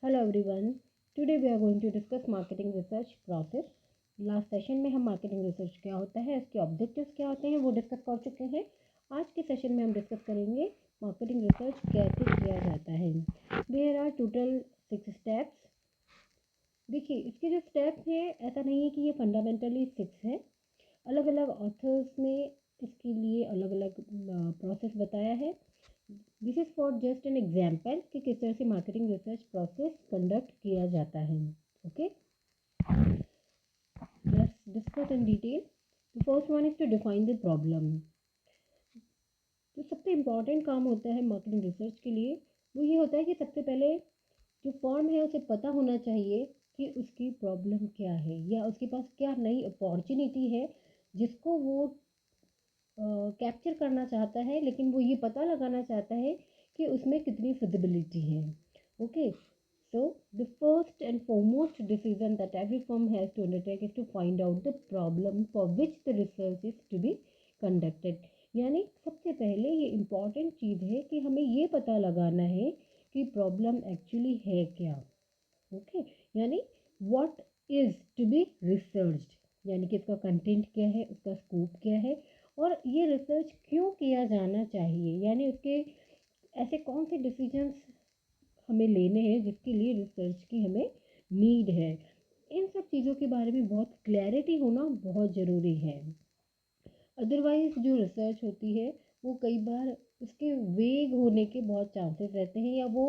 Hello everyone. Today we are going to discuss marketing research process. Last session में हम marketing research क्या होता है, इसके ऑब्जेक्टिव्स क्या होते हैं वो डिस्कस कर चुके हैं. आज के सेशन में हम डिस्कस करेंगे मार्केटिंग रिसर्च कैसे किया जाता है. There are total 6 steps. देखिए इसके जो स्टेप्स हैं ऐसा नहीं है कि ये फंडामेंटली 6 है. अलग अलग ऑथर्स ने इसके लिए अलग अलग प्रोसेस बताया है. This is for just an example कि किस तरह से मार्केटिंग रिसर्च प्रोसेस कंडक्ट किया जाता है. Okay, let's discuss in detail. The first one is to define the problem. जो सबसे इम्पॉर्टेंट काम होता है मार्केटिंग रिसर्च के लिए वो ये होता है कि सबसे पहले जो फर्म है उसे पता होना चाहिए कि उसकी प्रॉब्लम क्या है या उसके पास क्या नई अपॉर्चुनिटी है जिसको वो कैप्चर करना चाहता है, लेकिन वो ये पता लगाना चाहता है कि उसमें कितनी फिजिबिलिटी है. Okay, so the first and foremost decision that every firm has to undertake is to find out the problem for which the research is to be conducted. यानी सबसे पहले ये इम्पॉर्टेंट चीज़ है कि हमें ये पता लगाना है कि प्रॉब्लम एक्चुअली है क्या. ओके, यानी what is to be researched, यानी कि इसका कंटेंट क्या है, उसका स्कोप क्या है और ये रिसर्च क्यों किया जाना चाहिए. यानी उसके ऐसे कौन से डिसीजंस हमें लेने हैं जिसके लिए रिसर्च की हमें नीड है. इन सब चीज़ों के बारे में बहुत क्लैरिटी होना बहुत ज़रूरी है. अदरवाइज जो रिसर्च होती है वो कई बार उसके वेग होने के बहुत चांसेस रहते हैं या वो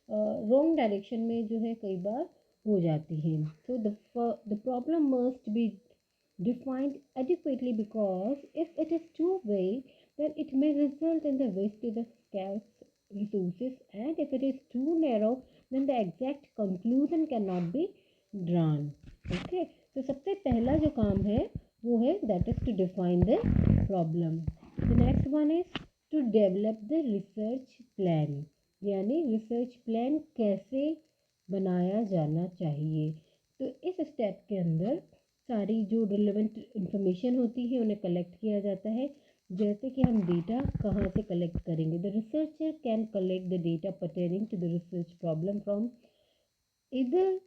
रॉन्ग डायरेक्शन में जो है कई बार हो जाती है. So the problem must be defined adequately, because if it is too vague then it may result in the wastage of scarce resources, and if it is too narrow then the exact conclusion cannot be drawn. Okay, तो सबसे पहला जो काम है वो है that is to define the problem. The next one is to develop the research plan. यानी research plan कैसे बनाया जाना चाहिए. तो इस स्टेप के अंदर सारी जो रिलेवेंट इंफॉर्मेशन होती है उन्हें कलेक्ट किया जाता है. जैसे कि हम डेटा कहाँ से कलेक्ट करेंगे. The researcher can collect the data pertaining to the research problem from either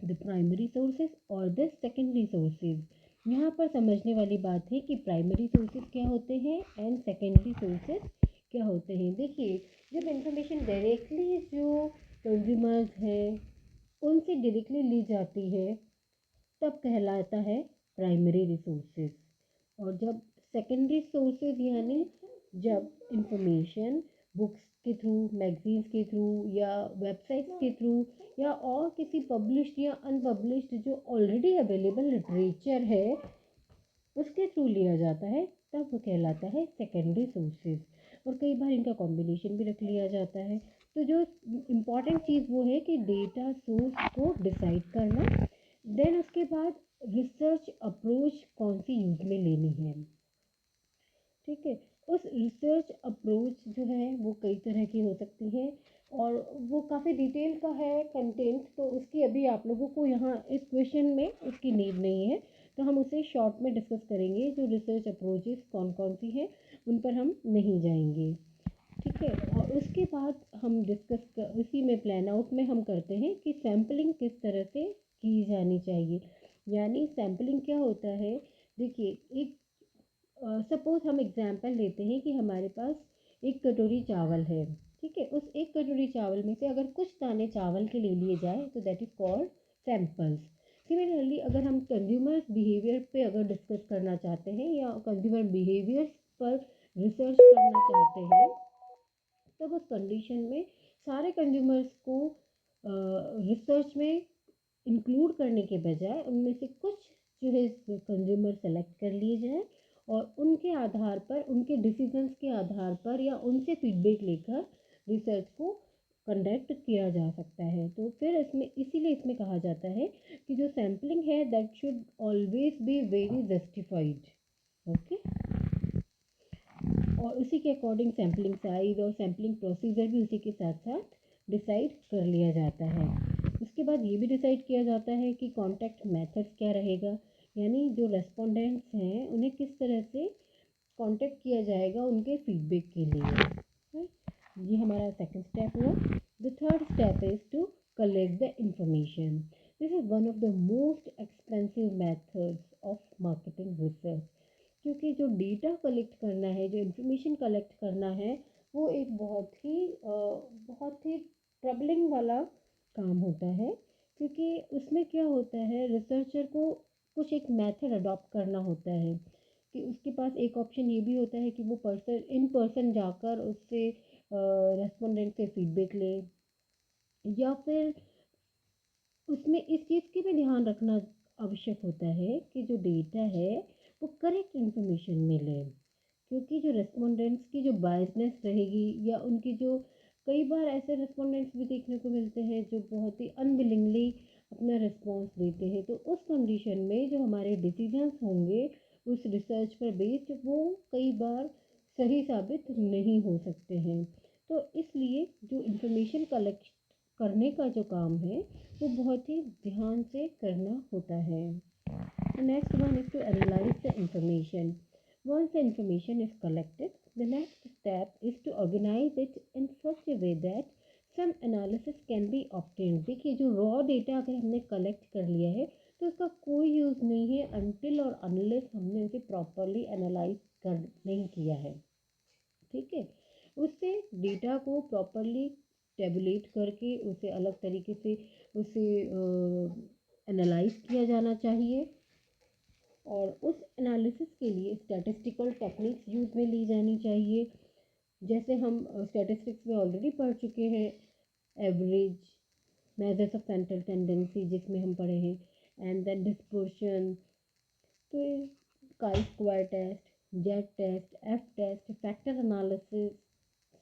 the primary sources और द सेकेंडरी सोर्सेज. यहाँ पर समझने वाली बात है कि प्राइमरी सोर्सेज क्या होते हैं एंड सेकेंडरी सोर्सेज क्या होते हैं. देखिए जब इंफॉर्मेशन डायरेक्टली जो कंज्यूमर्स हैं उनसे डायरेक्टली ली जाती है तब कहलाता है प्राइमरी रिसोर्सेज. और जब सेकेंडरी सोर्सेज यानी जब इंफॉर्मेशन बुक्स के थ्रू, मैगजीन्स के थ्रू या वेबसाइट्स के थ्रू या और किसी पब्लिश्ड या अनपब्लिश्ड जो ऑलरेडी अवेलेबल लिटरेचर है उसके थ्रू लिया जाता है तब वो कहलाता है सेकेंडरी सोर्सेज. और कई बार इनका कॉम्बिनेशन भी रख लिया जाता है. तो जो इम्पॉर्टेंट चीज़ वो है कि डेटा सोर्स को डिसाइड करना. देन उसके बाद रिसर्च अप्रोच कौन सी यूज़ में लेनी है. ठीक है, उस रिसर्च अप्रोच जो है वो कई तरह की हो सकती है और वो काफ़ी डिटेल का है कंटेंट, तो उसकी अभी आप लोगों को यहाँ इस क्वेश्चन में उसकी नीड नहीं है. तो हम उसे शॉर्ट में डिस्कस करेंगे. जो रिसर्च अप्रोचेस कौन कौन सी हैं उन पर हम नहीं जाएंगे. ठीक है, और उसके बाद हम उसी में प्लान आउट में हम करते हैं कि सैम्पलिंग किस तरह से की जानी चाहिए. यानी सैम्पलिंग क्या होता है. देखिए एक सपोज हम एग्जांपल लेते हैं कि हमारे पास एक कटोरी चावल है. ठीक है, उस एक कटोरी चावल में से अगर कुछ दाने चावल के ले लिए जाए तो that is called samples. Similarly अगर हम कंज्यूमर्स बिहेवियर पे अगर डिस्कस करना चाहते हैं या कंज्यूमर बिहेवियर्स पर रिसर्च करना चाहते हैं तब उस कंडीशन में सारे कंज्यूमर्स को रिसर्च में इंक्लूड करने के बजाय उनमें से कुछ जो है कंज्यूमर सेलेक्ट कर लिए जाए और उनके आधार पर, उनके डिसीजंस के आधार पर या उनसे फीडबैक लेकर रिसर्च को कंडक्ट किया जा सकता है. तो फिर इसमें इसीलिए इसमें कहा जाता है कि जो सैम्पलिंग है that should always be very justified. Okay, और उसी के अकॉर्डिंग सैम्पलिंग साइज और सैम्पलिंग प्रोसीजर भी उसी के साथ साथ डिसाइड कर लिया जाता है. उसके बाद ये भी डिसाइड किया जाता है कि कॉन्टैक्ट मेथड्स क्या रहेगा. यानी जो रेस्पोंडेंट्स हैं उन्हें किस तरह से कॉन्टैक्ट किया जाएगा उनके फीडबैक के लिए. ये हमारा सेकंड स्टेप हुआ. The third step is to collect the information. This is one of the most expensive methods of marketing research. क्योंकि जो डेटा कलेक्ट करना है, जो इन्फॉर्मेशन कलेक्ट करना है, वो एक बहुत ही ट्रबलिंग वाला काम होता है। क्योंकि उसमें क्या होता है, रिसर्चर को कुछ एक मेथड अडॉप्ट करना होता है कि उसके पास एक ऑप्शन ये भी होता है कि वो इन पर्सन जाकर उससे रेस्पोंडेंट से फीडबैक ले, या फिर उसमें इस चीज़ की भी ध्यान रखना आवश्यक होता है कि जो डेटा है वो करेक्ट इन्फॉर्मेशन मिले। क्योंकि जो रेस्पोंडेंट्स की जो बायसनेस रहेगी, या उनकी जो, कई बार ऐसे रेस्पोंडेंट्स भी देखने को मिलते हैं जो बहुत ही अनविलिंगली अपना रिस्पॉन्स देते हैं, तो उस कंडीशन में जो हमारे डिसीजंस होंगे उस रिसर्च पर बेस्ड, वो कई बार सही साबित नहीं हो सकते हैं। तो इसलिए जो इन्फॉर्मेशन कलेक्ट करने का जो काम है वो बहुत ही ध्यान से करना होता है। Next one is to analyse the information. Once the information is collected, the next step is to organize it in such a way that some analysis can be obtained. देखिए, जो रॉ डेटा अगर हमने collect कर लिया है तो उसका कोई यूज़ नहीं है अनटिल और अनलेस हमने उसे प्रॉपरली एनालाइज कर नहीं किया है। ठीक है, उससे डेटा को प्रॉपरली टेबुलेट करके उसे अलग तरीके से उसे एनालाइज किया जाना चाहिए, और उस एनालिसिस के लिए स्टैटिस्टिकल टेक्निक्स यूज़ में ली जानी चाहिए। जैसे हम स्टैटिस्टिक्स में ऑलरेडी पढ़ चुके हैं, average, measures of central tendency जिसमें हम पढ़े हैं, एंड देन डिस्पर्शन, तो chi square test, z test, F test, factor analysis,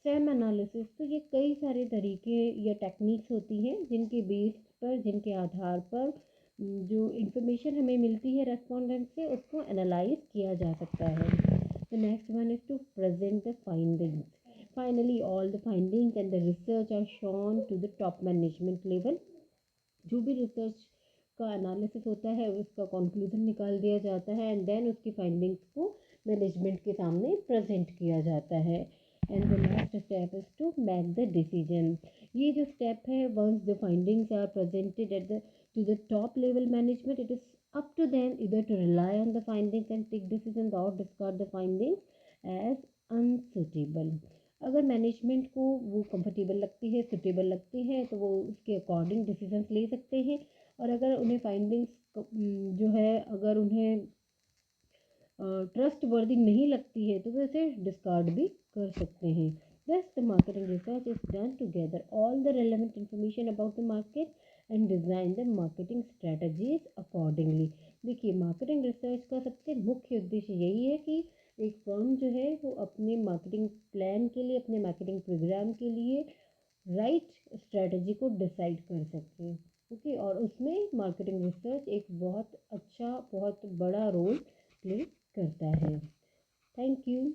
SEM analysis, तो ये कई सारे तरीके या टेक्निक्स होती हैं जिनके बेस पर, जिनके आधार पर जो इन्फॉर्मेशन हमें मिलती है रेस्पोंडेंट से, उसको एनालाइज किया जा सकता है। The next one is to present the findings. Finally all the findings and the research are shown to the top management level. जो भी रिसर्च का एनालिसिस होता है उसका कंक्लूजन निकाल दिया जाता है, एंड देन उसकी फाइंडिंग्स को मैनेजमेंट के सामने प्रेजेंट किया जाता है। And the last step is to make the decision. ये जो स्टेप है, once the findings are presented at the to the top level management, it is up to them either to rely on the findings and take decisions or discard the findings as unsuitable. अगर management को वो comfortable लगती है, suitable लगती है, तो वो उसके अकॉर्डिंग डिसीजंस ले सकते हैं, और अगर उन्हें फाइंडिंग्स जो है, अगर उन्हें ट्रस्ट वर्दी नहीं लगती है तो वो इसे डिस्कार्ड भी कर सकते हैं। Thus, the marketing research is done to gather all the relevant information about the market and design the marketing strategies accordingly. देखिए, मार्केटिंग रिसर्च का सबसे मुख्य उद्देश्य यही है कि एक फर्म जो है वो अपने मार्केटिंग प्लान के लिए, अपने मार्केटिंग प्रोग्राम के लिए राइट स्ट्रेटजी को डिसाइड कर सके। ओके, और उसमें मार्केटिंग रिसर्च एक बहुत अच्छा, बहुत बड़ा रोल प्ले करता है। Thank you.